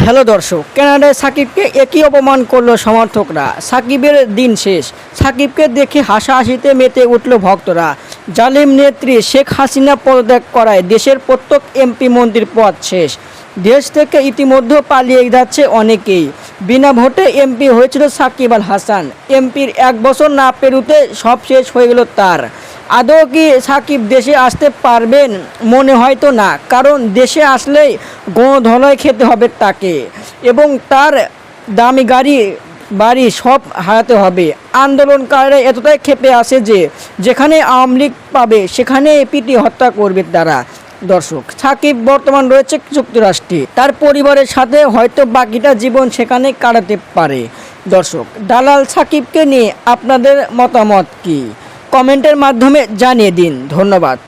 Hello দর্শক, কানাডায় সাকিবকে একই অপমান করলো সমর্থকরা। সাকিবের দিন শেষ। সাকিবকে দেখে হাসাহাসিতে মেতে উঠল ভক্তরা। জালিম নেত্রী শেখ হাসিনা পদত্যাগ করায় দেশের প্রত্যেক এমপি মন্ত্রীর পদ শেষ। দেশ থেকে ইতিমধ্যে পালিয়ে যাচ্ছে অনেকেই। বিনা ভোটে এমপি হয়েছিল সাকিব আল হাসান। এমপির 1 বছর না পেরোতে সব শেষ হয়ে গেল তার। আদৌ কি সাকিব দেশে আসতে পারবেন? মনে হয়তো না, কারণ দেশে আসলেই গণধোলাই খেতে হবে তাকে এবং তার দামি বাড়ি সব হারাতে হবে। আন্দোলনকারীরা এতটাই ক্ষেপে আসে যে যেখানে আওয়ামী লীগ পাবে সেখানে পিটিয়ে হত্যা করবে তারা। দর্শক, সাকিব বর্তমান রয়েছে যুক্তরাষ্ট্রে। তার পরিবারের সাথে হয়তো বাকিটা জীবন সেখানে কাটাতে পারে। দর্শক, দালাল সাকিবকে নিয়ে আপনাদের মতামত কি? কমেন্টের মাধ্যমে জানিয়ে দিন। ধন্যবাদ।